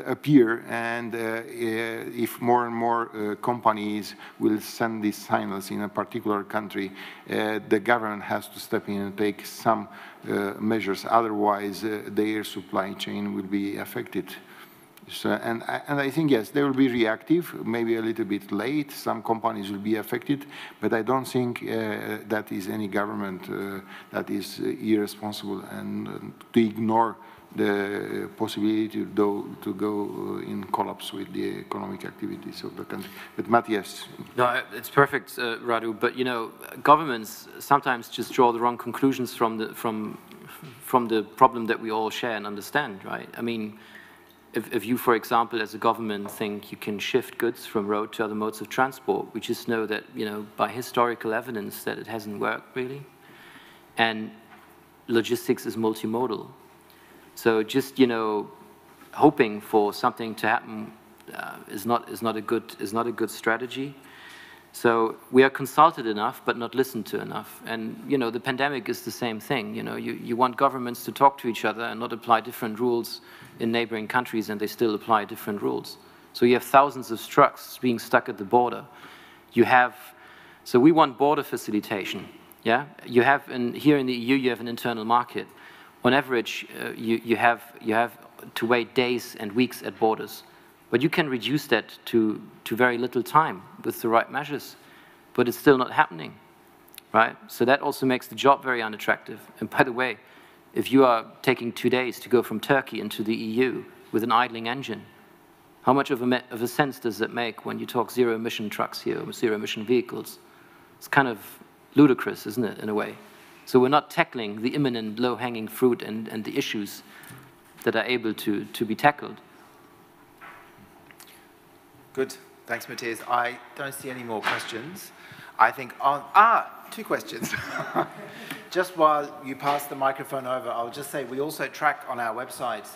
appear, and if more and more companies will send these signals in a particular country, the government has to step in and take some measures, otherwise their supply chain will be affected. So, and I think, yes, they will be reactive, maybe a little bit late, some companies will be affected, but I don't think that is any government that is irresponsible and to ignore the possibility to go in collapse with the economic activities of the country. But Matthias. No, it's perfect, Radu, but you know, governments sometimes just draw the wrong conclusions from the problem that we all share and understand, right? I mean, if you, for example, as a government think you can shift goods from road to other modes of transport, we just know that, you know, by historical evidence that it hasn't worked really. And logistics is multimodal. So just, you know, hoping for something to happen is not a good strategy. So we are consulted enough, but not listened to enough. And you know, the pandemic is the same thing. You know, you want governments to talk to each other and not apply different rules in neighboring countries, and they still apply different rules. So you have thousands of trucks being stuck at the border. So we want border facilitation. Yeah, you have here in the EU, you have an internal market. On average, you have to wait days and weeks at borders. But you can reduce that to very little time with the right measures, but it's still not happening, right? So that also makes the job very unattractive. And by the way, if you are taking 2 days to go from Turkey into the EU with an idling engine, how much of a sense does that make when you talk zero-emission trucks here, or zero-emission vehicles? It's kind of ludicrous, isn't it, in a way? So we're not tackling the imminent low-hanging fruit and the issues that are able to be tackled. Good. Thanks, Matthias. I don't see any more questions. I think 2 questions. just while you pass the microphone over, I'll just say we also track on our website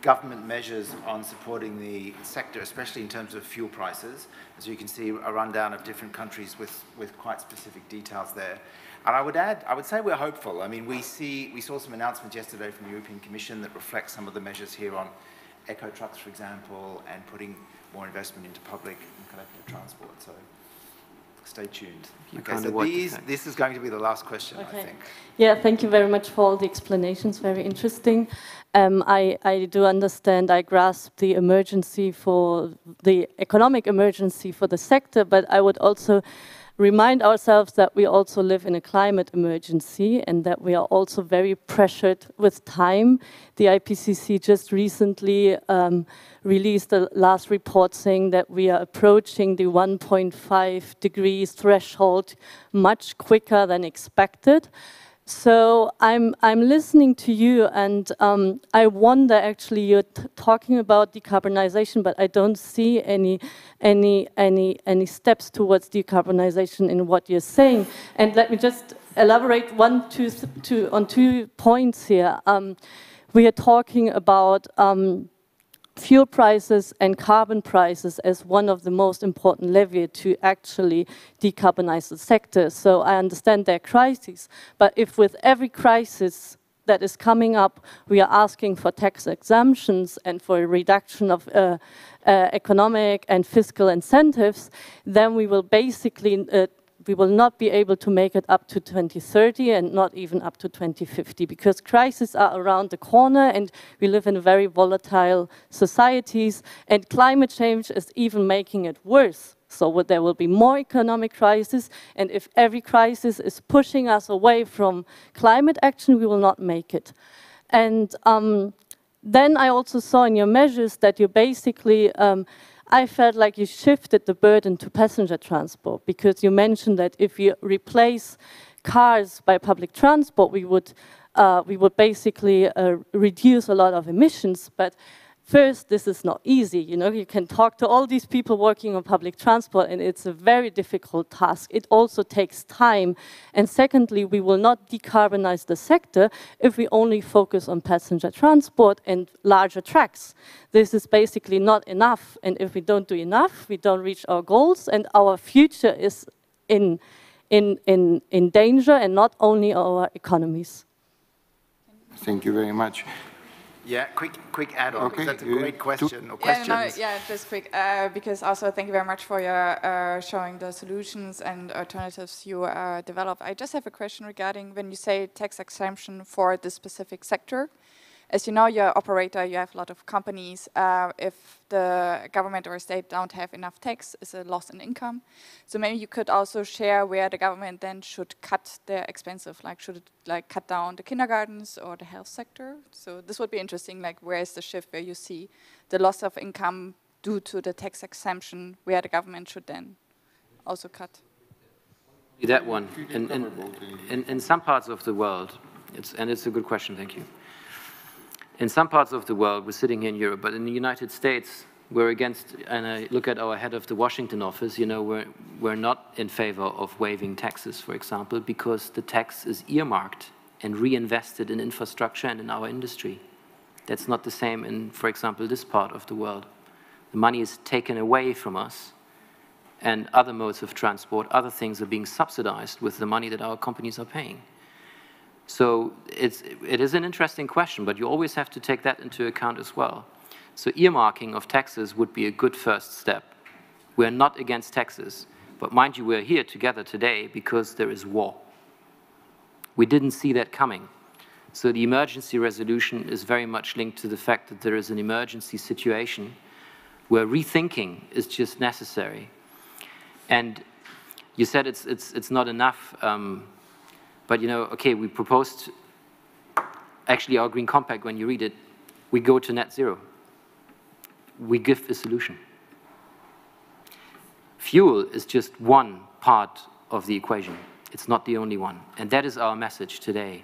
government measures on supporting the sector, especially in terms of fuel prices. As you can see, a rundown of different countries with quite specific details there. And I would say we're hopeful. I mean, we saw some announcements yesterday from the European Commission that reflect some of the measures here on eco trucks, for example, and putting more investment into public and collective transport. So stay tuned. Okay, so this is going to be the last question, okay. I think. Yeah, thank you very much for all the explanations, very interesting. I do understand, I grasp the emergency for the economic emergency for the sector, but I would also remind ourselves that we also live in a climate emergency and that we are also very pressured with time. The IPCC just recently released the last report saying that we are approaching the 1.5 degrees threshold much quicker than expected. So I'm listening to you, and I wonder, actually, you're talking about decarbonization, but I don't see any steps towards decarbonization in what you're saying. And let me just elaborate on 2 points here. We are talking about fuel prices and carbon prices as one of the most important levers to actually decarbonize the sector. So I understand there are crises, but if with every crisis that is coming up, we are asking for tax exemptions and for a reduction of economic and fiscal incentives, then we will basically we will not be able to make it up to 2030 and not even up to 2050, because crises are around the corner and we live in very volatile societies, and climate change is even making it worse. So there will be more economic crisis, and if every crisis is pushing us away from climate action, we will not make it. And then I also saw in your measures that you basically I felt like you shifted the burden to passenger transport, because you mentioned that if you replace cars by public transport, we would basically reduce a lot of emissions. But first, this is not easy. You know, you can talk to all these people working on public transport, and it's a very difficult task. It also takes time. And secondly, we will not decarbonize the sector if we only focus on passenger transport and larger trucks. This is basically not enough. And if we don't do enough, we don't reach our goals, and our future is in danger, and not only our economies. Thank you very much. Yeah, quick add-on, okay. That's a great question, or questions. Yeah, just quick, because also thank you very much for your showing the solutions and alternatives you develop. I just have a question regarding when you say tax exemption for the specific sector. As you know, you're an operator, you have a lot of companies. If the government or state don't have enough tax, it's a loss in income. So maybe you could also share where the government then should cut their expenses, like should it like cut down the kindergartens or the health sector? So this would be interesting, like where is the shift where you see the loss of income due to the tax exemption, where the government should then also cut? That one, in some parts of the world, it's a good question, thank you. In some parts of the world, we're sitting here in Europe, but in the United States, we're against, and I look at our head of the Washington office, you know, we're not in favor of waiving taxes, for example, because the tax is earmarked and reinvested in infrastructure and in our industry. That's not the same in, for example, this part of the world. The money is taken away from us, and other modes of transport, other things are being subsidized with the money that our companies are paying. So it is an interesting question, but you always have to take that into account as well. So earmarking of taxes would be a good first step. We're not against taxes, but mind you, we're here together today because there is war. We didn't see that coming. So the emergency resolution is very much linked to the fact that there is an emergency situation where rethinking is just necessary. And you said it's not enough. But, you know, okay, we proposed, actually our Green Compact, when you read it, we go to net zero. We give a solution. Fuel is just one part of the equation. It's not the only one. And that is our message today.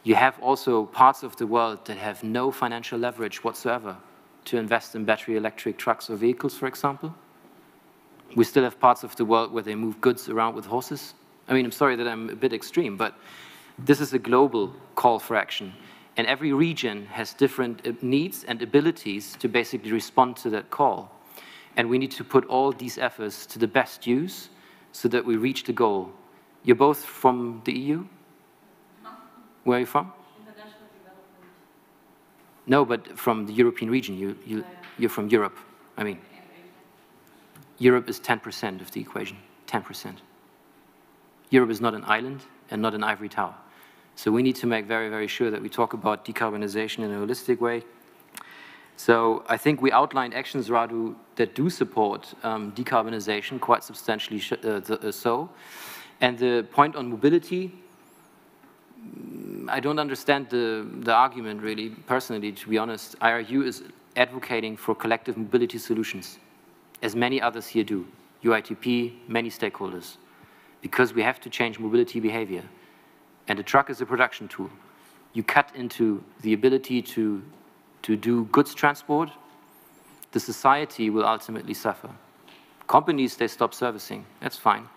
You have also parts of the world that have no financial leverage whatsoever to invest in battery electric trucks or vehicles, for example. We still have parts of the world where they move goods around with horses. I mean, I'm sorry that I'm a bit extreme, but This is a global call for action. And every region has different needs and abilities to basically respond to that call. And we need to put all these efforts to the best use so that we reach the goal. You're both from the EU? Where are you from? International development. No, but from the European region. You're from Europe. I mean, Europe is 10% of the equation, 10%. Europe is not an island and not an ivory tower. So we need to make very, very sure that we talk about decarbonization in a holistic way. So I think we outlined actions, Radu, that do support decarbonization quite substantially so. And the point on mobility, I don't understand the argument really, personally, to be honest. IRU is advocating for collective mobility solutions, as many others here do, UITP, many stakeholders, because we have to change mobility behavior. And the truck is a production tool. You cut into the ability to do goods transport, the society will ultimately suffer. Companies, they stop servicing, that's fine.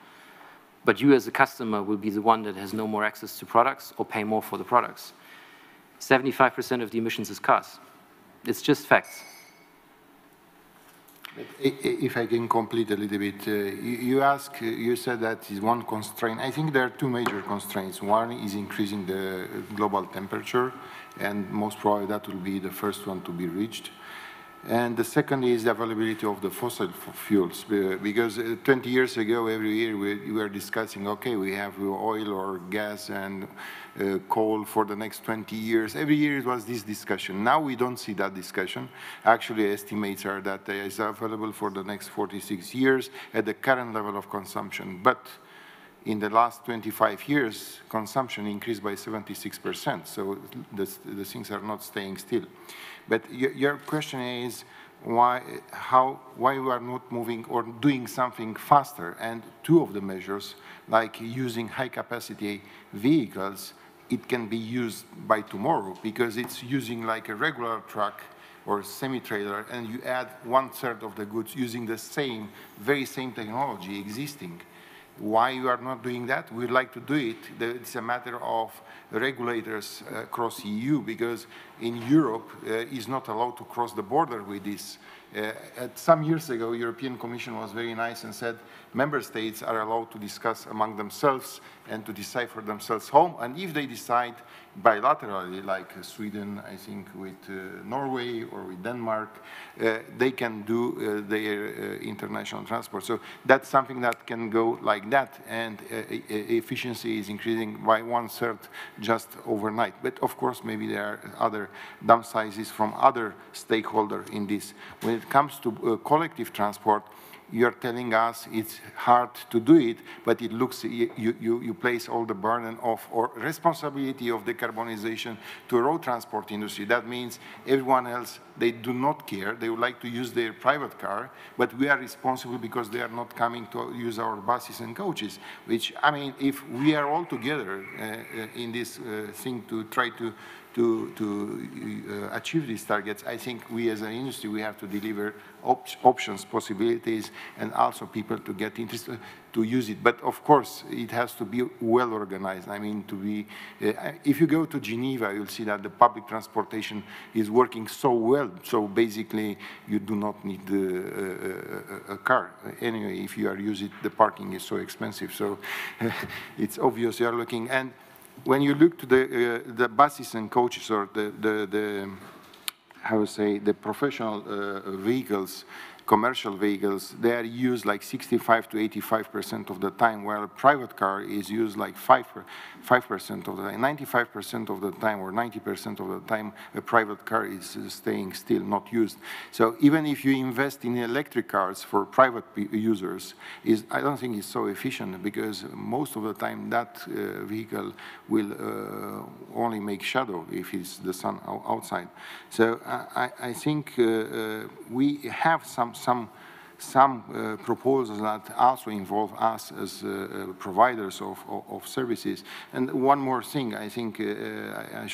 But you as a customer will be the one that has no more access to products or pay more for the products. 75% of the emissions is cars. It's just facts. If I can complete a little bit, you said that is one constraint. I think there are two major constraints. One is increasing the global temperature, and most probably that will be the first one to be reached. And the second is the availability of the fossil fuels, because 20 years ago, every year we were discussing, okay, we have oil or gas and coal for the next 20 years. Every year it was this discussion. Now we don't see that discussion. Actually, estimates are that it is available for the next 46 years at the current level of consumption. But in the last 25 years, consumption increased by 76%. So the things are not staying still. But your question is why we are not moving or doing something faster. And two of the measures, like using high-capacity vehicles, it can be used by tomorrow because it's using like a regular truck or semi-trailer, and you add 1/3 of the goods using the very same technology existing. Why you are not doing that? We'd like to do it. It's a matter of regulators across EU, because in Europe is not allowed to cross the border with this. Some years ago, European Commission was very nice and said member states are allowed to discuss among themselves and to decide for themselves home, and if they decide bilaterally, like Sweden, I think with Norway or with Denmark, they can do their international transport. So that's something that can go like that, and efficiency is increasing by 1/3 just overnight. But of course, maybe there are other downsides from other stakeholders in this. When it comes to collective transport, you're telling us it's hard to do it, but it looks, you place all the burden of or responsibility of decarbonization to road transport industry. That means everyone else, they do not care. They would like to use their private car, but we are responsible because they are not coming to use our buses and coaches, which, I mean, if we are all together in this thing to try to achieve these targets, I think we as an industry, we have to deliver options, possibilities, and also people to get interested to use it. But of course, it has to be well organized. I mean, to be, if you go to Geneva, you'll see that the public transportation is working so well. So basically, you do not need a car. Anyway, if you are using it, the parking is so expensive. So it's obvious you are looking. And when you look to the buses and coaches, or how to say, the professional vehicles, commercial vehicles, they are used like 65 to 85% of the time, while a private car is used like 5% of the time. 95% of the time, or 90% of the time, a private car is staying still, not used. So even if you invest in electric cars for private users, I don't think it's so efficient, because most of the time that vehicle will only make shadow if it's the sun outside. So I think we have some proposals that also involve us as providers of services. And one more thing, I think I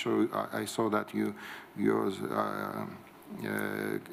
saw that you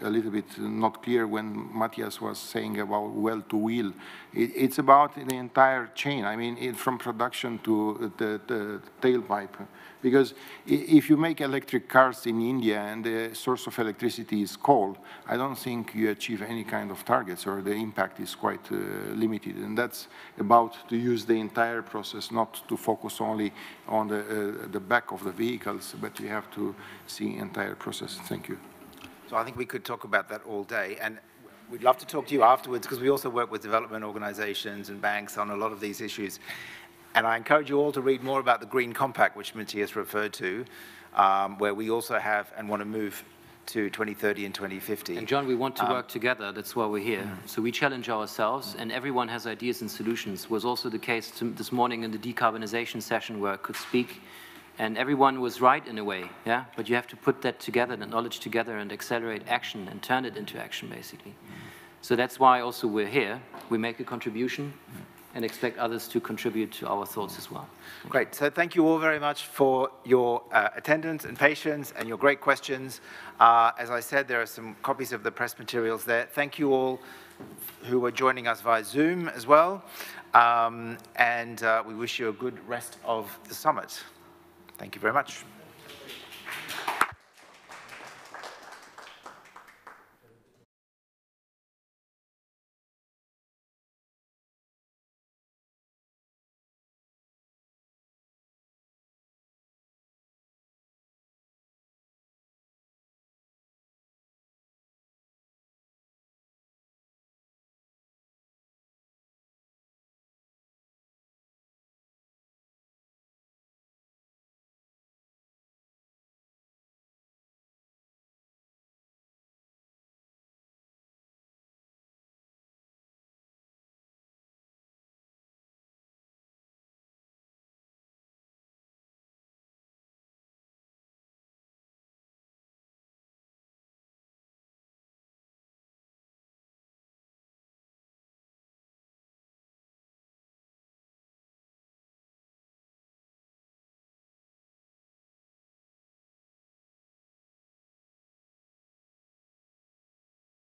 a little bit not clear when Matthias was saying about well-to-wheel. It's about the entire chain. I mean, from production to the tailpipe. Because if you make electric cars in India and the source of electricity is coal, I don't think you achieve any kind of targets, or the impact is quite limited. And that's about to use the entire process, not to focus only on the back of the vehicles, but you have to see entire process. Thank you. So I think we could talk about that all day, and we'd love to talk to you afterwards, because we also work with development organizations and banks on a lot of these issues. And I encourage you all to read more about the Green Compact, which Matthias referred to, where we also have and want to move to 2030 and 2050. And John, we want to work together. That's why we're here. So we challenge ourselves, and everyone has ideas and solutions. Was also the case this morning in the decarbonisation session where I could speak. And everyone was right in a way, yeah? But you have to put that together, the knowledge together, and accelerate action and turn it into action, basically. So that's why also we're here. We make a contribution and expect others to contribute to our thoughts as well. Great. So thank you all very much for your attendance and patience and your great questions. As I said, there are some copies of the press materials there. Thank you all who are joining us via Zoom as well. And we wish you a good rest of the summit. Thank you very much.